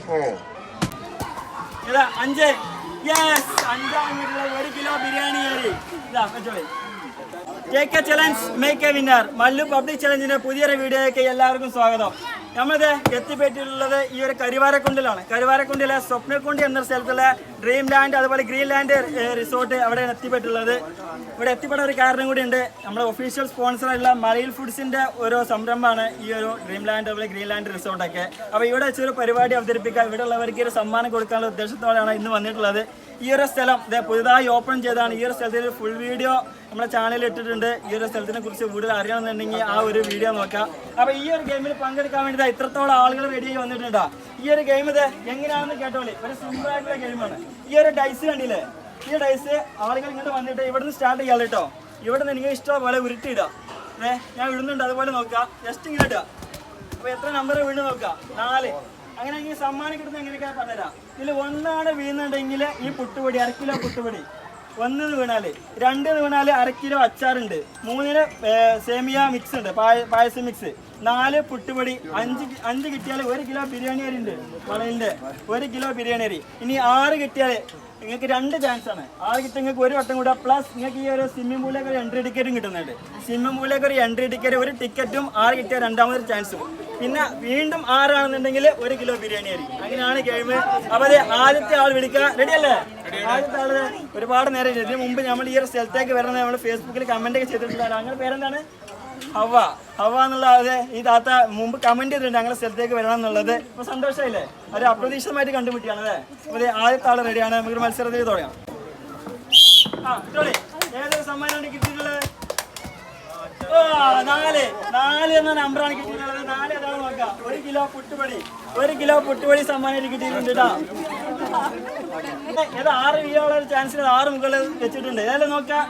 ഇതാ 5. യെസ്, 5-ാം വീട്ടിലുള്ള 1 കിലോ ബിരിയാണി അരി. ഇതാ വെച്ചോളി. Take a challenge make a winner. Mallu public ചലഞ്ചിന്റെ പുതിയൊരു വീഡിയോയ്ക്ക് എല്ലാവർക്കും സ്വാഗതം. നമ്മളിത് എത്തിപ്പെട്ടിട്ടുള്ളത് ഈ ഒരു കരുവാരക്കുണ്ടിലാണ്. കരുവാരക്കുണ്ടിലെ സ്വപ്നക്കുണ്ടി എന്ന സ്ഥലത്തുള്ള ഡ്രീം ലാൻഡ് അതുപോലെ ഗ്രീൻ ലാൻഡ് റിസോർട്ട് അവിടെയാണ് എത്തിപ്പെട്ടുള്ളത്. ഇവിടെ എത്തിപ്പെടാൻ ഒരു കാരണം കൂടി ഉണ്ട്. നമ്മുടെ ഒഫീഷ്യൽ സ്പോൺസറുള്ള മലയിൽ ഫുഡ്സിന്റെ ഒരു സംരംഭമാണ് ഈ ഒരു ഡ്രീം ലാൻഡ് അതുപോലെ ഗ്രീൻ ലാൻഡ് റിസോർട്ടൊക്കെ. അപ്പോൾ ഇവിടെ വെച്ചൊരു പരിപാടി അവതരിപ്പിക്കുക, ഇവിടെ ഉള്ളവർക്ക് ഒരു സമ്മാനം കൊടുക്കാനുള്ള ഉദ്ദേശത്തോടെയാണ് ഇന്ന് വന്നിട്ടുള്ളത്. ഈ ഒരു സ്ഥലം പുതുതായി ഓപ്പൺ ചെയ്താണ്. ഈ ഒരു സ്ഥലത്തിൽ ഫുൾ വീഡിയോ നമ്മുടെ ചാനലിൽ ഇട്ടിട്ടുണ്ട്. ഈ ഒരു സ്ഥലത്തിനെ കുറിച്ച് കൂടുതൽ അറിയണമെന്നുണ്ടെങ്കിൽ ആ ഒരു വീഡിയോ നോക്കാം. അപ്പോൾ ഈ ഒരു ഗെയിമിൽ പങ്കെടുക്കാൻ വേണ്ടി ഇത്രത്തോളം ആളുകൾ റെഡിയായി വന്നിട്ടുണ്ടോ. ഈ ഒരു ഗെയിം ഇത് എങ്ങനെയാണെന്ന് കേട്ടോളി. ഒരു സിമ്പിൾ ആയിട്ടുള്ള ഗെയിമാണ്. ഈ ഒരു ഡൈസ് കണ്ടില്ലേ, ഈ ഡൈസ് ആളുകൾ ഇങ്ങോട്ട് വന്നിട്ട് ഇവിടുന്ന് സ്റ്റാർട്ട് ചെയ്യാം കേട്ടോ. ഇവിടെ നിന്ന് എനിക്ക് ഇഷ്ടം പോലെ ഉരുട്ടിയിടാം. ഞാൻ ഇടുന്നുണ്ട്, അതുപോലെ നോക്കാം. ജസ്റ്റ് ഇങ്ങനെ ഇടുക. അപ്പോൾ എത്ര നമ്പർ വീണ് നോക്കാം. 4. അങ്ങനെ ഈ സമ്മാനം കിട്ടുന്നത് എങ്ങനെയൊക്കെ പറഞ്ഞുതരാം. ഇതിൽ 1 വീഴുന്നുണ്ടെങ്കിൽ ഈ പുട്ടുപൊടി 1 കിലോ പുട്ടുപൊടി. 1 വീണാല്, 2 വീണാല് 1 കിലോ അച്ചാറുണ്ട്, 3 സേമിയ മിക്സ് ഉണ്ട്, പായസം മിക്സ്, 4 പുട്ടുപൊടി, 5 കിട്ടിയാൽ 1 കിലോ ബിരിയാണി അരി ഉണ്ട്. വളയിൻ്റെ 1 കിലോ ബിരിയാണി അരി. ഇനി 6 കിട്ടിയാൽ നിങ്ങൾക്ക് 2 ചാൻസ് ആണ്. 6 കിട്ടിയാൽ നിങ്ങൾക്ക് 1 വട്ടം കൂടെ പ്ലസ് നിങ്ങൾക്ക് ഈ ഒരു സ്വിമ്മിംഗ് പൂളിലേക്ക് ഒരു എൻട്രി ടിക്കറ്റും കിട്ടുന്നുണ്ട്. സ്വിമ്മിംഗ് പൂളിലേക്ക് ഒരു എൻട്രി ടിക്കറ്റ്, 1 ടിക്കറ്റും, 6 കിട്ടിയാൽ 2ാമതൊരു ചാൻസും. പിന്നെ വീണ്ടും 6 ആണെന്നുണ്ടെങ്കിൽ 1 കിലോ ബിരിയാണി അരി. അങ്ങനെയാണ് ഗെയിം. അപ്പോൾ അത് ആദ്യത്തെ ആൾ വിളിക്കുക. റെഡി അല്ലേ? ആദ്യത്തെ ആള് ഒരുപാട് നേരം ഇതിന് മുമ്പ് നമ്മൾ ഈ ഒരു സ്ഥലത്തേക്ക് വരുന്നത് നമ്മൾ ഫേസ്ബുക്കിൽ കമന്റ് ഒക്കെ ചെയ്തിട്ടുണ്ടായിരുന്നു. അങ്ങനെ പേരെന്താണ്? ഹവ എന്നുള്ള ഈ താത്ത മുമ്പ് കമന്റ് ചെയ്തിട്ടുണ്ട് ഞങ്ങളുടെ സ്ഥലത്തേക്ക് വരണം എന്നുള്ളത്. അപ്പൊ സന്തോഷമായില്ലേ? ഒരു അപ്രതീക്ഷിതമായിട്ട് കണ്ടുപിടിയാണ് അല്ലേ? അപ്പൊ ആദ്യത്തെ ആള് റെഡിയാണ്. നമുക്ക് മത്സരത്തിൽ തുടങ്ങാം. ഏതൊരു സമ്മാനമാണ് കിട്ടിയിട്ടുള്ളത്? 4 എന്ന നമ്പറാണ് കിട്ടിയിട്ടുള്ളത്. 4 ഏതാണ് നോക്കാം. 1 കിലോ പുട്ടുപൊടി, 1 കിലോ പുട്ടുപൊടി സമ്മാനം കിട്ടിയിട്ടുണ്ട് കേട്ടോ. ഏത് 6 വീഴാനുള്ള ഒരു ചാൻസിൽ 6 മുകളിൽ വെച്ചിട്ടുണ്ട്. ഏതായാലും നോക്കാം.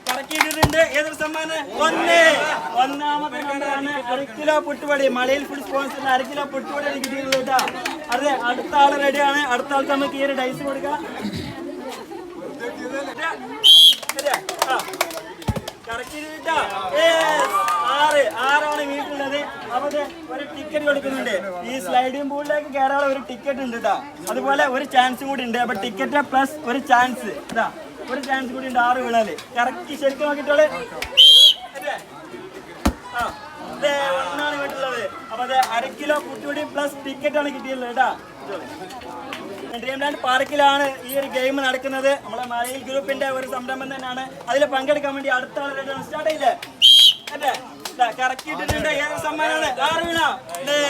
കറക്കിയിട്ടുണ്ട്. ഏതൊരു സമ്മാനം? 1ാമത്തെ നമ്പറാണ് 1 കിലോ പുട്ടുപൊടി. മലയിൽ ഫുഡ് സ്പോൺസറിന് 1 കിലോ പുട്ടുപൊടി കിട്ടിയിട്ടുള്ളത് കേട്ടോ. അതെ, അടുത്ത ആള് റെഡിയാണ്. അടുത്ത ആൾക്ക് നമുക്ക് ഈ ഒരു ഡൈസ് കൊടുക്കാം. കറക്കിയിട്ടാ 6 വീട്ടിലുള്ളത്. അപ്പൊ ഒരു ടിക്കറ്റ് കൊടുക്കുന്നുണ്ട്. ഈ സ്ലൈഡിംഗ് പൂളിലേക്ക് കയറാനുള്ള ഒരു ടിക്കറ്റ് ഉണ്ട് കേട്ടോ. അതുപോലെ ഒരു ചാൻസും കൂടി ഉണ്ട്. അപ്പൊ ടിക്കറ്റ് പ്ലസ് ഒരു ചാൻസ് ഇതാ, ഒരു ചാൻസ് കൂടി ഉണ്ട്. 6 വീണാല് കറക്റ്റ് ശരിക്കും നോക്കിട്ടോളെ. 1 വീട്ടിലുള്ളത്. അപ്പൊ അത് 1 കിലോ പുട്ടുപൊടി പ്ലസ് ടിക്കറ്റ് ആണ് കിട്ടിയിട്ടുള്ളത് കേട്ടോ. ഡ്രീം ലാൻഡ് പാർക്കിലാണ് ഈ ഒരു ഗെയിം നടക്കുന്നത്. നമ്മളെ മലയിൽ ഗ്രൂപ്പിന്റെ ഒരു സംരംഭം തന്നെയാണ്. അതിൽ പങ്കെടുക്കാൻ വേണ്ടി അടുത്ത ആൾ സ്റ്റാർട്ട് ചെയ്യില്ലേ? അല്ലേ? കറക്കിയിട്ടുണ്ട്. ഏത് സമ്മാനമാണ്? 6 വീണ.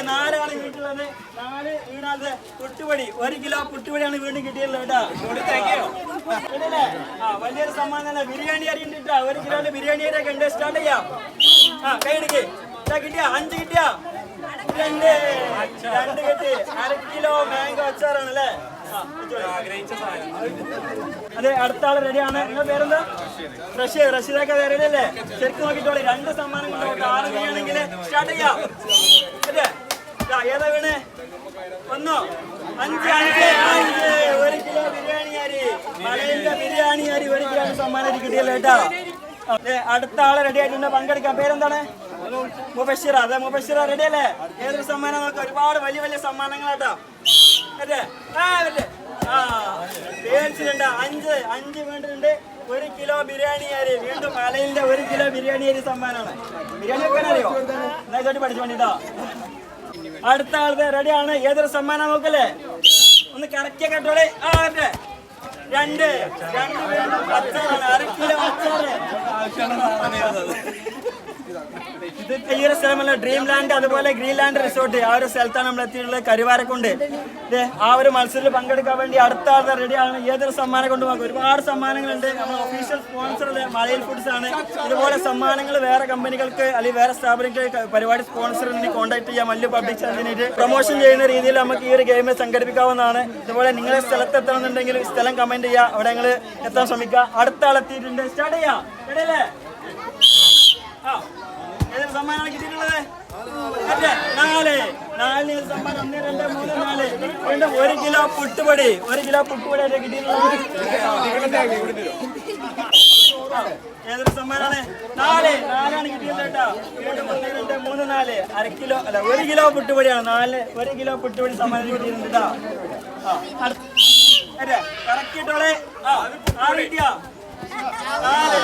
4 വീട്ടിലുള്ളത്. 4 വീണാതെ പുട്ടുപൊടി, 1 കിലോ പുട്ടുപൊടിയാണ് വീണ്ടും കിട്ടിയിട്ടുള്ളത് കേട്ടോ. വലിയൊരു സമ്മാനം തന്നെ. ബിരിയാണി അരി ഉണ്ട് കേട്ടോ. 1 കിലോന്റെ ബിരിയാണി അരി ഒക്കെ ഉണ്ട്. സ്റ്റാർട്ട് ചെയ്യാം. കൈയിടിക്ക്. കിട്ടിയാ 5 കിട്ടിയാ 2 കിട്ടി. 1 കിലോ മാംഗോ അച്ചാറാണ് അല്ലേ? അതെ, അടുത്ത ആള് റെഡിയാണ്. നിങ്ങളുടെ പേരെന്താ? റഷീദൊക്കെ റെഡി അല്ലേ? ശരിക്കും നോക്കിട്ടോളി. 2 സമ്മാനം കൊണ്ടോട്ടെ. 6 വീണെങ്കിൽ സ്റ്റാർട്ട് ചെയ്യാം. ഏതാ വീണ്? 1, 5, 1 കിലോ ബിരിയാണി അരി. മലയിലെ ബിരിയാണി അരി 1 കിലോ സമ്മാനം കിട്ടിയല്ലോ കേട്ടോ. അടുത്ത ആള് റെഡി ആയിട്ടുണ്ട്. പങ്കെടുക്കാം. പേരെന്താണ്? മുബഷിറ. അതെ, മുബഷിറ റെഡി അല്ലേ? ഏതൊരു സമ്മാനം നോക്കാം. ഒരുപാട് വലിയ വലിയ സമ്മാനങ്ങളാട്ടോ. അതെ, പേടിച്ചിട്ടുണ്ട്. 5 വേണ്ടിട്ടുണ്ട്. 1 കിലോ ബിരിയാണി അരി. വീണ്ടും മലയിലെ 1 കിലോ ബിരിയാണി അരി സമ്മാനമാണ്. ബിരിയാണി വെക്കാൻ അറിയോ? എന്നാ ഇതോട്ട് പഠിച്ചു വേണ്ടിട്ടോ. അടുത്ത ആളത്തെ റെഡിയാണ്. ഏതൊരു സമ്മാനം നോക്കല്ലേ? ഒന്ന് കറക്റ്റ് കേട്ടോളെ. 2 വീണ്ടും അച്ചാറാണ്. 1 കിലോ അച്ചാറ്. ഇത് ഈ ഒരു സ്ഥലമല്ല, ഡ്രീം ലാൻഡ് അതുപോലെ ഗ്രീൻ ലാൻഡ് റിസോർട്ട്. ആ ഒരു സ്ഥലത്താണ് നമ്മൾ എത്തിയിട്ടുള്ളത്. കരുവാരക്കുണ്ട്. ആ ഒരു മത്സരത്തിൽ പങ്കെടുക്കാൻ വേണ്ടി അടുത്ത ആളുടെ റെഡിയാണ്. ഏതൊരു സമ്മാനം കൊണ്ട് നോക്കാം. ഒരുപാട് സമ്മാനങ്ങളുണ്ട്. നമ്മൾ ഒഫീഷ്യൽ സ്പോൺസർ മലയിൽ ഫുഡ്സ് ആണ്. ഇതുപോലെ സമ്മാനങ്ങൾ വേറെ കമ്പനികൾക്ക് അല്ലെങ്കിൽ വേറെ സ്ഥാപനങ്ങൾക്ക് പരിപാടി സ്പോൺസറിന് കോൺടാക്ട് ചെയ്യാം. മല്ലു പബ്ലിക് ചാനലിനായിട്ട് പ്രൊമോഷൻ ചെയ്യുന്ന രീതിയിൽ നമുക്ക് ഈ ഒരു ഗെയിം സംഘടിപ്പിക്കാവുന്നതാണ്. ഇതുപോലെ നിങ്ങളെ സ്ഥലത്ത് എത്തണമെന്നുണ്ടെങ്കിൽ സ്ഥലം കമന്റ് ചെയ്യുക. അവിടെ നിങ്ങൾ എത്താൻ ശ്രമിക്കുക. അടുത്ത ആളെത്തിയിട്ടുണ്ട്. സ്റ്റാർട്ട് ചെയ്യാം. റെഡിയല്ലേ? ഏതൊരു സമ്മാനമാണ് കിട്ടിയിട്ടുള്ളത്? 4 സമ്മാനം. 1, 2, 3, 4. വീണ്ടും 1 കിലോ പുട്ടുപൊടി. 1 കിലോ പുട്ടുപൊടി കിട്ടിയിട്ടുള്ളത്. ഏതൊരു സമ്മാനാണ്? 4 കിട്ടിയത് കേട്ടോ. 1, 2, 3, 4 1 കിലോ പുട്ടുപൊടിയാണ്. 1 കിലോ പുട്ടുപൊടി സമ്മാനം കിട്ടിയിട്ടുണ്ട് കേട്ടോ. കറക്റ്റിട്ടോളെ. 6 കിട്ടിയോ? 4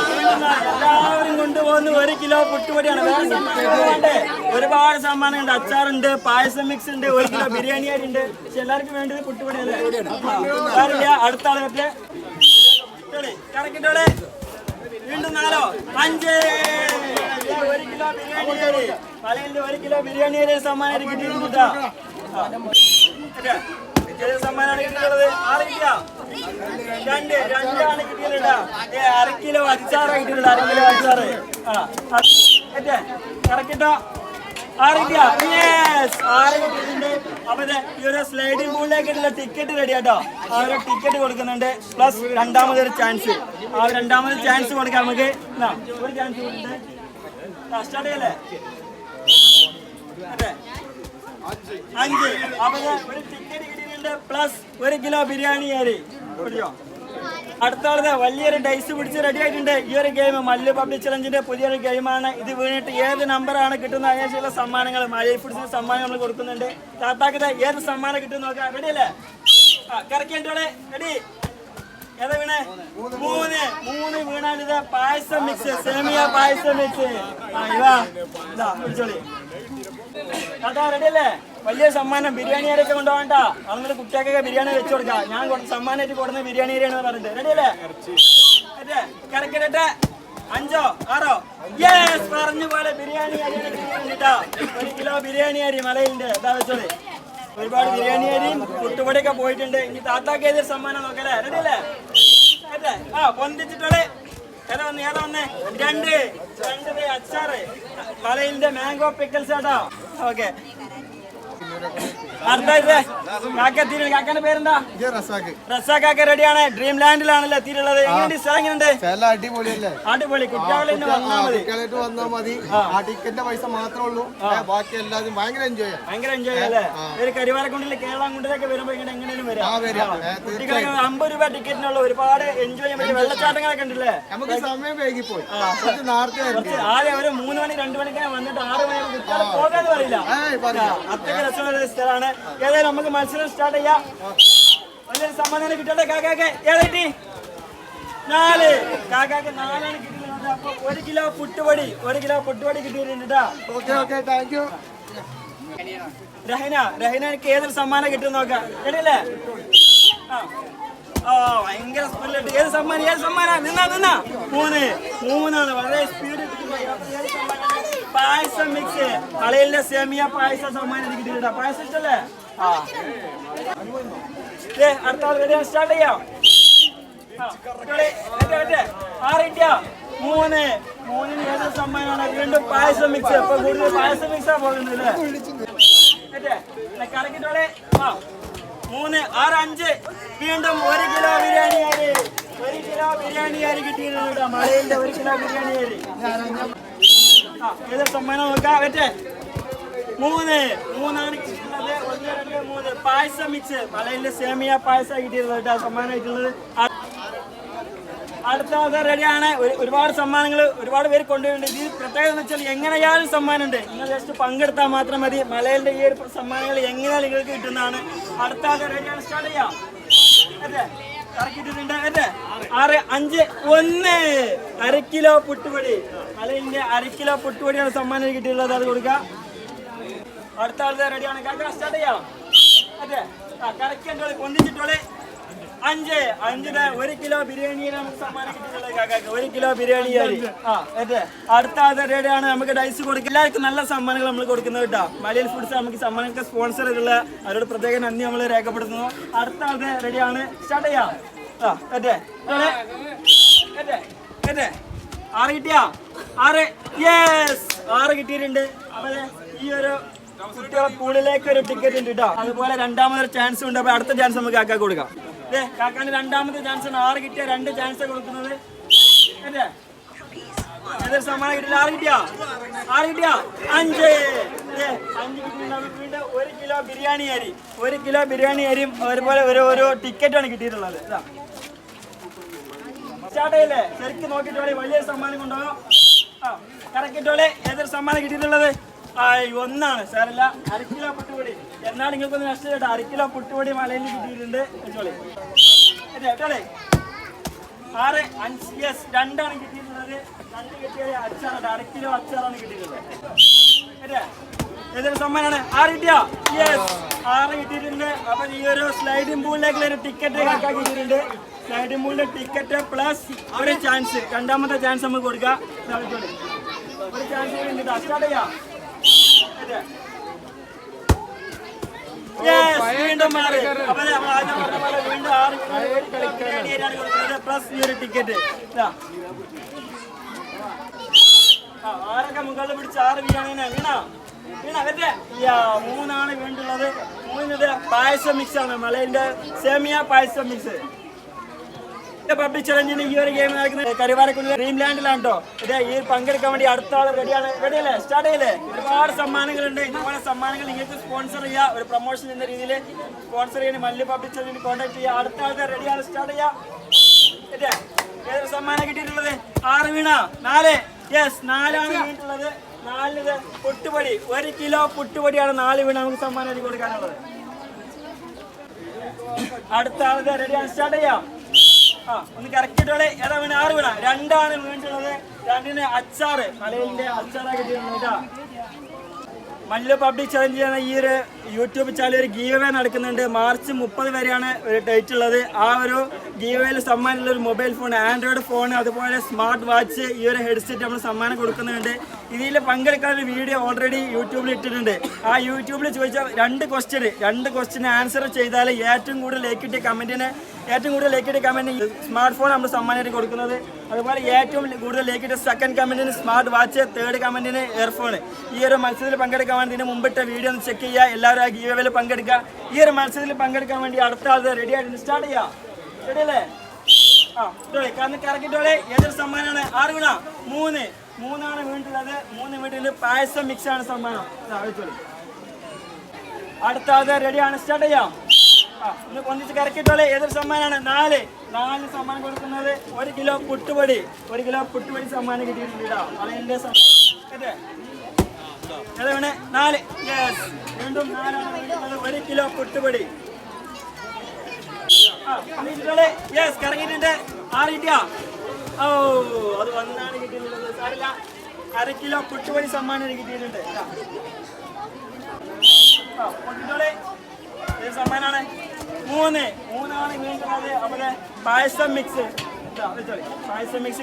എല്ലാവരും കൊണ്ടുപോകുന്ന 1 കിലോ പുട്ടുപൊടിയാണ്. വേറെ സമ്മാനങ്ങളുണ്ട്, ഒരുപാട് സമ്മാനങ്ങളുണ്ട്. അച്ചാറുണ്ട്, പായസം മിക്സ് ഉണ്ട്, 1 കിലോ ബിരിയാണി അരി ഉണ്ട്. പക്ഷെ എല്ലാവർക്കും വേണ്ടത് പുട്ടുപൊടി അല്ലേ? അടുത്ത ആളെ പറ്റേ കറക്കിട്ടോളെ. വീണ്ടും 4 5 1 കിലോ ബിരിയാണി അരി. മലയിൽ 1 കിലോ ബിരിയാണി അരി സമ്മാനം കിട്ടിയിട്ടുണ്ട്. സമ്മാനമാണ് കിട്ടിയിട്ടുള്ളത്. 6 കിട്ടിയ 2 കിട്ടിയിട്ടുണ്ട്. 1/2 കിലോ അച്ചാറ് കിട്ടിയിട്ടുണ്ട്. 1/2 കിലോ അച്ചാറ്. കറക്കിട്ടോ. 6 കിട്ടിയ 6 കിട്ടിയിട്ടുണ്ട്. അപ്പൊ ഈ ഒരു സ്ലൈഡിംഗ് പൂളിലേക്കുള്ള ടിക്കറ്റ് റെഡി ആട്ടോ. ആ ഒരു ടിക്കറ്റ് കൊടുക്കുന്നുണ്ട്. പ്ലസ് രണ്ടാമതൊരു ചാൻസ്. ആ രണ്ടാമത് ചാൻസ് കൊടുക്കാം നമുക്ക്. ഒരു ചാൻസ് കൊടുക്കുന്നുണ്ട്. സ്റ്റാർട്ട് ചെയ്യല്ലേ? 5. അപ്പൊ ഒരു ടിക്കറ്റ് കിട്ടിയിട്ടുണ്ട്. പ്ലസ് 1 കിലോ ബിരിയാണി അരി. അടുത്ത വലിയൊരു ഡൈസ് പിടിച്ച് റെഡി ആയിട്ടുണ്ട്. ഈ ഒരു ഗെയിം മല്ലു പബ്ലിക് ചലഞ്ചിന്റെ പുതിയൊരു ഗെയിമാണ്. ഇത് വീണിട്ട് ഏത് നമ്പറാണ് കിട്ടുന്ന അതിനനുസരിച്ചുള്ള സമ്മാനങ്ങൾ മലയിൽ ഫുഡ്സിന് സമ്മാനം നമ്മൾ കൊടുക്കുന്നുണ്ട്. താത്താക്കത്തെ ഏത് സമ്മാനം കിട്ടും നോക്കാം. റെഡി അല്ലേ? കറക്കിട്ടോളെ. റെഡി? ഏതാ വീണേ? 3 വീണാലിത് പായസം മിക്സ്, സേമിയ പായസം മിക്സ്. പിടിച്ചോളി. അതാ റെഡി അല്ലേ? വലിയ സമ്മാനം ബിരിയാണി അരിയൊക്കെ കൊണ്ടുപോകണ്ട. അങ്ങനെ കുട്ടിയൊക്കെ ബിരിയാണി വെച്ചു കൊടുക്കാം. ഞാൻ സമ്മാനമായിട്ട് കൊടുക്കുന്ന ബിരിയാണി അരിയാണ് പറഞ്ഞത്. റെഡി അല്ലേ? കറക്കിട്ടെ. 5 6 യെസ് പറഞ്ഞ പോലെ ബിരിയാണി അരി കിട്ടിയിട്ടാ. 1 കിലോ ബിരിയാണി അരി മലയിലിന്റെ. ഇതാ വെച്ചോളി. ഒരുപാട് ബിരിയാണി അരിയും പുട്ടുപൊടിയൊക്കെ പോയിട്ടുണ്ട്. ഇനി താത്താക്ക് ഏതൊരു സമ്മാനം നോക്കല്ലേ? റെഡി അല്ലേ? പൊന്തിച്ചിട്ടോളെ. ഏതാ വന്നേ? 2 അച്ചാറ് മലയിലിന്റെ മാംഗോ പിക്കിൾസ് ആട്ടോ. ഓക്കെ. കാക്കന്റെ പേരെന്താ? റസാഖ് റെഡിയാണ്. ഡ്രീം ലാൻഡിലാണല്ലോ എത്തിയിട്ടുള്ളത്. എങ്ങനെയുണ്ട് സ്ഥലം? എങ്ങനെയുണ്ട്? അടിപൊളി. കുട്ടികളായിട്ട് വന്നാൽ മതി. ആ ടിക്കറ്റിന്റെ പൈസ മാത്രമേ ഉള്ളൂ. ബാക്കി എല്ലാവരും ഭയങ്കര എൻജോയ് അല്ലേ? ഒരു കരിവാരക്കുണ്ടിൽ കേരളം കുണ്ടിലൊക്കെ വരുമ്പോ എങ്ങനെയും വരാം. കുട്ടികളൊക്കെ 50 രൂപ ടിക്കറ്റിനുള്ള ഒരുപാട് എൻജോയ് ചെയ്യാൻ പറ്റിയ വെള്ളച്ചാട്ടങ്ങളൊക്കെ ഉണ്ടല്ലേ? നമുക്ക് സമയം വൈകിപ്പോയി. ആദ്യം ഒരു 3 മണി 2 മണിക്കാണ് വന്നിട്ട് 6 മണി കുട്ടികൾ പോകാന്ന് പറയില്ല. അത്രയ്ക്ക് രസമുള്ള സ്ഥലമാണ്. ഏതായാലും നമുക്ക് മത്സരം സ്റ്റാർട്ട് ചെയ്യാം. വലിയൊരു സമ്മാനം കിട്ടട്ടെ കാക്കാക്ക്. ഏതായിട്ട് 4 കാക്കാക്ക് 4 കിട്ടിയിട്ടുണ്ട്. അപ്പൊ 1 കിലോ പുട്ടുപൊടി കിട്ടിയിട്ടുണ്ട്. രഹീനക്ക് ഏതൊരു സമ്മാനം കിട്ടും നോക്കാം. ശരിയല്ലേ? ഭയങ്കര സ്പീഡിലിട്ട് ഏത് സമ്മാനം? നിന്നാ 3 വളരെ സ്പീഡ്. പായസം മിക്സ് കളയിലെ സേമിയ പായസം സമ്മാനം കിട്ടിയിട്ടുണ്ട്. പായസം ഇഷ്ടല്ലേ? അടുത്ത ആൾ റെഡി. സ്റ്റാർട്ട് ചെയ്യാം. 6 കിട്ടിയ 3 ഏത് സമ്മാനമാണ്? വീണ്ടും പായസം മിക്സ്. ഇപ്പൊ കൂടുതൽ പായസം മിക്സാ പോകുന്നത് അല്ലേ? കറക്കിട്ടോളെ. 3 6 5 വീണ്ടും 1 കിലോ ബിരിയാണി അരി. 1 കിലോ ബിരിയാണി അരി കിട്ടിയിട്ടുണ്ട്. മലയിലെ 1 കിലോ ബിരിയാണി അരി. ഏതൊരു സമ്മാനം നോക്കാം. 3 കിട്ടിയിട്ടുള്ളത്. 1 2 3 പായസം മിക്സ് മലയിലെ സേമിയ പായസം കിട്ടിയിട്ടുള്ളത് സമ്മാനമായിട്ടുള്ളത്. അടുത്ത റെഡിയാണ്. ഒരുപാട് സമ്മാനങ്ങൾ ഒരുപാട് പേര് കൊണ്ടുവരുന്നുണ്ട്. ഇത് പ്രത്യേകത എന്ന് വെച്ചാൽ എങ്ങനെയാലും സമ്മാനമുണ്ട്. നിങ്ങൾ ജസ്റ്റ് പങ്കെടുത്താൽ മാത്രം മതി. മലയിലെ ഈ ഒരു സമ്മാനങ്ങൾ എങ്ങനെയാണ് നിങ്ങൾക്ക് കിട്ടുന്നതാണ്. അടുത്ത റെഡിയാണ്. സ്റ്റാർട്ട് ചെയ്യാം. കറക്കിയിട്ടുണ്ട്. 6 5 1 1/2 കിലോ പുട്ടുപൊടി മലയിന്റെ 1/2 കിലോ പുട്ടുപൊടിയാണ് സമ്മാനം കിട്ടിയിട്ടുള്ളത്. അത് കൊടുക്കാം. അടുത്ത ആളുടെ റെഡിയാണ്. കാക്ക സ്റ്റാർട്ട് ചെയ്യാം. കറക്കിട്ടോളെ. പൊന്തിച്ചിട്ടോളെ. 5 1 കിലോ ബിരിയാണി നമുക്ക് സമ്മാനം കിട്ടിയിട്ടുള്ളത്. കാക്കാക്ക് 1 കിലോ ബിരിയാണി അരി. അടുത്ത ആളുടെ റെഡിയാണ്. നമുക്ക് ഡൈസ് കൊടുക്കും. എല്ലാവർക്കും നല്ല സമ്മാനങ്ങൾ നമ്മൾ കൊടുക്കുന്നത് കേട്ടോ. മലയിൽ ഫുഡ്സ് നമുക്ക് സമ്മാനമൊക്കെ സ്പോൺസർ ചെയ്തുള്ള അവരോട് പ്രത്യേക നന്ദി നമ്മൾ രേഖപ്പെടുത്തുന്നു. അടുത്ത ആളുടെ റെഡിയാണ്. സ്റ്റാർട്ട് ചെയ്യാം. 6 കിട്ടിയ 6 യെസ് 6 കിട്ടിയിട്ടുണ്ട്. അപ്പൊ ഈ ഒരു കുട്ടികളെ പൂളിലേക്ക് ഒരു ടിക്കറ്റ് ഉണ്ട് കേട്ടോ. അതുപോലെ രണ്ടാമതൊരു ചാൻസ് ഉണ്ട്. അപ്പൊ അടുത്ത ചാൻസ് നമുക്ക് കാക്ക കൊടുക്കാം. കാക്കാന്റെ രണ്ടാമത്തെ ചാൻസ് ആണ്. 6 കിട്ടിയ 2 ചാൻസ് കൊടുക്കുന്നത്. ഏതൊരു സമ്മാനം കിട്ടില്ല? 6 കിട്ടിയ 5 വീണ്ടും 1 കിലോ ബിരിയാണി അരി. 1 കിലോ ബിരിയാണി അരിയും അതുപോലെ ഒരു ടിക്കറ്റാണ് കിട്ടിയിട്ടുള്ളത്. സ്റ്റാർട്ട് ചെയ്യില്ലേ? ശരിക്കും നോക്കിട്ടോളെ, വലിയ സമ്മാനം കൊണ്ടുപോകാം. കറക്കിട്ടോളെ. ഏതൊരു സമ്മാനം കിട്ടിയിട്ടുള്ളത്? ഒന്നാണ് സാറല്ല, 1 കിലോ പുട്ടുപൊടി. എന്നാൽ നിങ്ങൾക്കൊന്ന് നഷ്ടപ്പെട്ടോ, 1 കിലോ പുട്ടുപൊടി മലയിൽ കിട്ടിയിട്ടുണ്ട്. വെച്ചോളെ. 6, 5, യെസ്, 2 ആണ് കിട്ടിയിട്ടുള്ളത്. 2 കിട്ടിയത് അച്ചാറാണ്, 1 കിലോ അച്ചാറാണ് കിട്ടിയിട്ടുള്ളത്. ഏതൊരു സമ്മാനാണ്? 6 കിട്ടിയാ? യെസ്, 6 കിട്ടിയിട്ടുണ്ട്. അപ്പൊ ഈ ഒരു സ്ലൈഡിംഗ് പൂളിലേക്കുള്ള ഒരു ടിക്കറ്റ് കണക്കാക്കിയിട്ടുണ്ട്. സ്ലൈഡിംഗ് പൂളിന്റെ ടിക്കറ്റ് പ്ലസ് ഒരു ചാൻസ്, രണ്ടാമത്തെ ചാൻസ് നമുക്ക് കൊടുക്കാം. ഒരു ചാൻസ് കൂടി സ്റ്റാർട്ട് ചെയ്യാം. വീണ്ടും മാറി. അപ്പൊ നമ്മൾ ആദ്യം പറഞ്ഞ പോലെ വീണ്ടും 6 പ്ലസ് ഈ ഒരു ടിക്കറ്റ്. ആരൊക്കെ മുകളിൽ പിടിച്ച് 6 വീണാണ്? വീണ വരട്ടെ. 3 വീണ്ടുള്ളത്. 3 പായസം മിക്സ് ആണ്, മലയിന്റെ സേമിയ പായസം മിക്സ്. പബ്ലിക് ചലഞ്ചിന് ഈ ഒരു ഗെയിം നടക്കുന്നത് കരുവാരക്കുണ്ട് ഡ്രീം ലാൻഡിലാണ് കേട്ടോ. ഇതേ ഈ പങ്കെടുക്കാൻ വേണ്ടി അടുത്ത ആൾ റെഡിയാണ്. റെഡിയല്ലേ? സ്റ്റാർട്ട് ചെയ്യില്ലേ? ഒരുപാട് സമ്മാനങ്ങളുണ്ട്. ഇതുപോലെ സമ്മാനങ്ങൾ നിങ്ങൾക്ക് സ്പോൺസർ ചെയ്യുക, ഒരു പ്രൊമോഷൻ എന്ന രീതിയിൽ സ്പോൺസർ ചെയ്യാൻ മല്ലു പബ്ലിക് ചലഞ്ചിന് കോൺടാക്ട് ചെയ്യുക. അടുത്ത ആൾക്ക് റെഡിയാണ്. സ്റ്റാർട്ട് ചെയ്യാം. ഏതൊരു സമ്മാനം കിട്ടിയിട്ടുള്ളത്? 6 വീണ. 4, യെസ്, 4 ആണ് വീണിട്ടുള്ളത്. 4 പുട്ടുപൊടി, 1 കിലോ പുട്ടുപൊടിയാണ് 4 വീണ നമുക്ക് സമ്മാനം കൊടുക്കാനുള്ളത്. അടുത്ത ആളുടെ റെഡിയാണ്. സ്റ്റാർട്ട് ചെയ്യാം. ഒന്ന് കറക്കിട്ടോളെ. ഏതാ വീണ? 6 വീണ. 2 ആണ് വീണിട്ടുള്ളത്. 2 അച്ചാറ്, മലയിലിന്റെ അച്ചാറാണ് കിട്ടിയിട്ടുള്ളത്. മല്ലു പബ്ലിക് ചലഞ്ച് ചെയ്യുന്ന ഈ ഒരു യൂട്യൂബ് ചാനൽ ഒരു ഗീവ് അവേ നടക്കുന്നുണ്ട്. മാർച്ച് 30 വരെയാണ് ഒരു ഡേറ്റ് ഉള്ളത്. ആ ഒരു ഗീവ് അവേയിൽ സമ്മാനമുള്ള ഒരു മൊബൈൽ ഫോൺ, ആൻഡ്രോയിഡ് ഫോൺ, അതുപോലെ സ്മാർട്ട് വാച്ച്, ഈ ഒരു ഹെഡ്സെറ്റ് നമ്മൾ സമ്മാനം കൊടുക്കുന്നുണ്ട്. ഇതിൽ പങ്കെടുക്കാൻ ഒരു വീഡിയോ ഓൾറെഡി യൂട്യൂബിൽ ഇട്ടിട്ടുണ്ട്. ആ യൂട്യൂബിൽ ചോദിച്ച 2 ക്വസ്റ്റ്യന് ആൻസർ ചെയ്താൽ ഏറ്റവും കൂടുതൽ ലൈക്ക് കിട്ടിയ കമന്റിന് സ്മാർട്ട് ഫോൺ നമ്മൾ സമ്മാനമായിട്ട് കൊടുക്കുന്നത്. അതുപോലെ ഏറ്റവും കൂടുതൽ ലൈക്ക് കിട്ടിയ സെക്കൻഡ് കമന്റിന് സ്മാർട്ട് വാച്ച്, തേർഡ് കമന്റിന് ഇയർഫോൺ. ഈ ഒരു മത്സരത്തിൽ പങ്കെടുക്കാൻ വേണ്ടി ഇതിന് മുമ്പിട്ട വീഡിയോ ഒന്ന് ചെക്ക് ചെയ്യുക. എല്ലാവരും ആ ഗീവ് അവേയിൽ പങ്കെടുക്കുക. ഈ ഒരു മത്സരത്തിൽ പങ്കെടുക്കാൻ വേണ്ടി അടുത്ത ആൾ റെഡി ആയിട്ട് സ്റ്റാർട്ട് ചെയ്യാം. റെഡിയല്ലേ? കാരണം കറക്കിട്ടോളെ. ഏതൊരു സമ്മാനമാണ്? 6 വീണ. 3 ആണ് വീണിട്ടുള്ളത്. 3 വീട്ടിൽ പായസം മിക്സ് ആണ് സമ്മാനം. അടുത്ത ആൾ റെഡിയാണ്. സ്റ്റാർട്ട് ചെയ്യാം. ഒന്ന് കൊണ്ടിച്ച് കറക്കിട്ടോളെ. ഏതൊരു സമ്മാനമാണ്? 4 സമ്മാനം കൊടുക്കുന്നത്. 1 കിലോ പുട്ടുപൊടി, 1 കിലോ പുട്ടുപൊടി സമ്മാനം കിട്ടിയിട്ടുണ്ട്. അതിന്റെ ഏതാണ്? 4, യെസ്, വീണ്ടും 4 ആണ് വീണ്ടുള്ളത്. 1 കിലോ പുട്ടുപൊടി. യെസ്, കറങ്ങിയിട്ടുണ്ട്. 6 കിട്ടിയാ? ഓ, അത് 1 ആണ് കിട്ടിയിട്ടുള്ളത്. സാരില്ല, 1/2 കിലോ പുട്ടുപൊടി സമ്മാനം കിട്ടിയിട്ടുണ്ട്. സമ്മാനാണ്. 3 ആണ് വീണ്ടുള്ളത്. അതുപോലെ പായസം മിക്സ്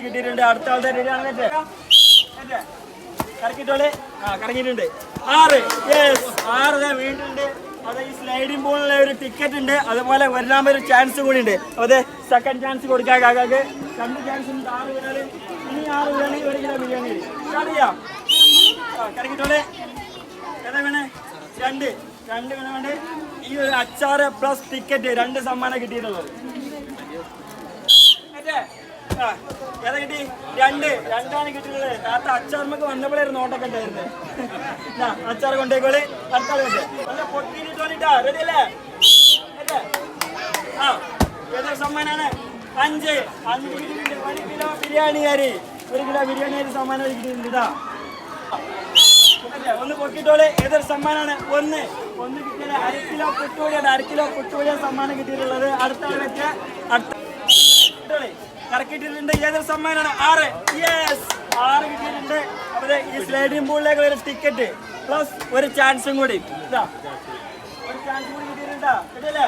കിട്ടിയിട്ടുണ്ട്. അടുത്ത ആളുടെ റെഡിയാണ്. കറക്കിട്ടോളെ. കറങ്ങിയിട്ടുണ്ട്. 6, യെസ്, 6 വീണ്ടുണ്ട്. അത് ഈ സ്ലൈഡിംഗ് പൂളിലെ ഒരു ടിക്കറ്റ് ഉണ്ട്. അതുപോലെ വരാൻ ഒരു ചാൻസ് കൂടി ഉണ്ട്. അതെ, സെക്കൻഡ് ചാൻസ് കൊടുക്കാം കാക്കാക്ക്. 2 ചാൻസ് ഉണ്ട്. 6 വീണാല് ഇനി 6 വീണാല് 1 കിലോ ബിരിയാണി അറിയാം. കറക്കിട്ടോളെ. ഏതാ വീണേ? 2 വീണുകൊണ്ട് ഈ ഒരു അച്ചാറ് പ്ലസ് ടിക്കറ്റ് 2 സമ്മാനം കിട്ടിയിട്ടുള്ളത്. ഏതാ കിട്ടി? 2 ആണ് കിട്ടിയിട്ടുള്ളത്. നേരത്തെ അച്ചാർ നമുക്ക് വന്നപ്പോഴേ ഒരു നോട്ടൊക്കെ ഉണ്ടായിരുന്നു. അച്ചാർ കൊണ്ടേക്കോളി. അടുത്താള് നല്ല പൊട്ടിയിട്ടാ. റെഡി അല്ലേ? ഏതൊരു സമ്മാനാണ്? 5 കിട്ടിയിട്ടുണ്ട്. 1 കിലോ ബിരിയാണി അരി, 1 കിലോ ബിരിയാണി അരി സമ്മാനം കിട്ടിയിട്ടുണ്ട്. ഒന്ന് പൊക്കിട്ടോളെ. ഏതൊരു സമ്മാനാണ്? 1 കിട്ടിയത്. 1/2 കിലോ പുട്ടുപൊടിയാണ്. 1/2 കിലോ പുട്ടുപൊടിയാണ് സമ്മാനം കിട്ടിയിട്ടുള്ളത്. അടുത്ത ആൾ വെച്ച് കറക്കിയിട്ടുണ്ട്. ഏതൊരു സമ്മാനാണ്? 6, യെസ്, 6 കിട്ടിയിട്ടുണ്ട്. അതെ, ഈ സ്ലൈഡിംഗ് പൂളിലേക്ക് ഒരു ടിക്കറ്റ് പ്ലസ് ഒരു ചാൻസും കൂടി. ഒരു ചാൻസ് കൂടി കിട്ടിയിട്ടുണ്ട്. കിട്ടിയല്ലേ?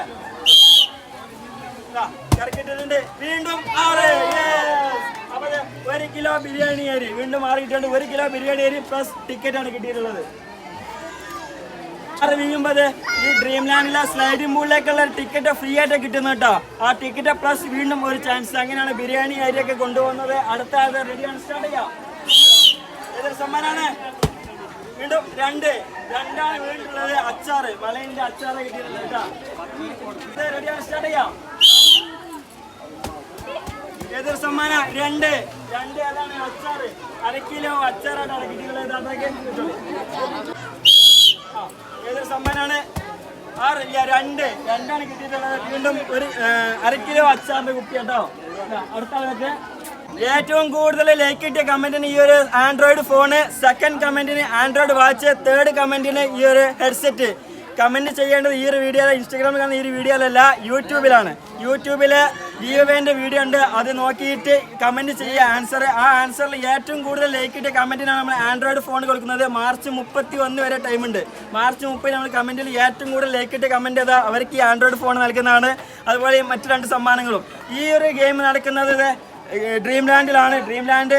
കറക്കിയിട്ടുണ്ട്. വീണ്ടും 6, യെസ്. അപ്പൊ 1 കിലോ ബിരിയാണി അരി വീണ്ടും മാറിയിട്ടുണ്ട്. 1 കിലോ ബിരിയാണി അരി പ്ലസ് ടിക്കറ്റ് ആണ് കിട്ടിയിട്ടുള്ളത്. വീഴുമ്പോൾ ഈ ഡ്രീം ലാൻഡിലെ സ്ലൈഡിംഗ് പൂളിലേക്കുള്ള ടിക്കറ്റ് ഫ്രീ ആയിട്ട് കിട്ടുന്നു കേട്ടോ. ആ ടിക്കറ്റ് പ്ലസ് വീണ്ടും ഒരു ചാൻസ്. അങ്ങനെയാണ് ബിരിയാണി അരിയൊക്കെ കൊണ്ടുപോകുന്നത്. അടുത്ത ആൾ റെഡിയാണ്. സ്റ്റാർട്ട് ചെയ്യാം. ഏതൊരു സമ്മാനാണ്? വീണ്ടും 2 ആണ് വീണ്ടുള്ളത്. അച്ചാറ്, മലയിന്റെ അച്ചാറ് കിട്ടിയിട്ടുള്ളത് കേട്ടോ. റെഡിയാണ്. സ്റ്റാർട്ട് ചെയ്യാം. ഏതൊരു സമ്മാനം? 2 അതാണ് അച്ചാറ്. 1/2 കിലോ അച്ചാറായിട്ടാണ് കിട്ടിയിട്ടുള്ളത്. അതൊക്കെ ഏതൊരു സമ്മാനാണ്? 6, 2 ആണ് കിട്ടിയിട്ടുള്ളത്. വീണ്ടും ഒരു 1/2 കിലോ അച്ചാറിന്റെ കുപ്പി കേട്ടോ. അടുത്ത ആളൊക്കെ ഏറ്റവും കൂടുതൽ ലൈക്ക് കിട്ടിയ കമന്റിന് ഈ ഒരു ആൻഡ്രോയിഡ് ഫോണ്, സെക്കൻഡ് കമന്റിന് ആൻഡ്രോയിഡ് വാച്ച്, തേർഡ് കമന്റിന് ഈ ഒരു ഹെഡ്സെറ്റ്. കമന്റ് ചെയ്യേണ്ടത് ഈ ഒരു വീഡിയോ ഇൻസ്റ്റാഗ്രാമിൽ കാണുന്ന ഈ ഒരു വീഡിയോയിലല്ല, യൂട്യൂബിലാണ്. യൂട്യൂബില് ഡിഒവേന്റെ വീഡിയോ ഉണ്ട്, അത് നോക്കിയിട്ട് കമന്റ് ചെയ്യുക ആൻസർ. ആ ആൻസറിൽ ഏറ്റവും കൂടുതൽ ലൈക്ക് കിട്ടിയ കമന്റിനാണ് നമ്മൾ ആൻഡ്രോയിഡ് ഫോൺ കൊടുക്കുന്നത്. മാർച്ച് 31 വരെ ടൈമുണ്ട്. മാർച്ച് 30 നമ്മൾ കമന്റിൽ ഏറ്റവും കൂടുതൽ ലൈക്ക് കിട്ടിയ കമന്റ് ചെയ്താൽ അവർക്ക് ഈ ആൻഡ്രോയിഡ് ഫോൺ നൽകുന്നതാണ്. അതുപോലെ മറ്റു 2 സമ്മാനങ്ങളും. ഈ ഒരു ഗെയിം നടക്കുന്നത് ഡ്രീം ലാൻഡിലാണ്. ഡ്രീം ലാൻഡ്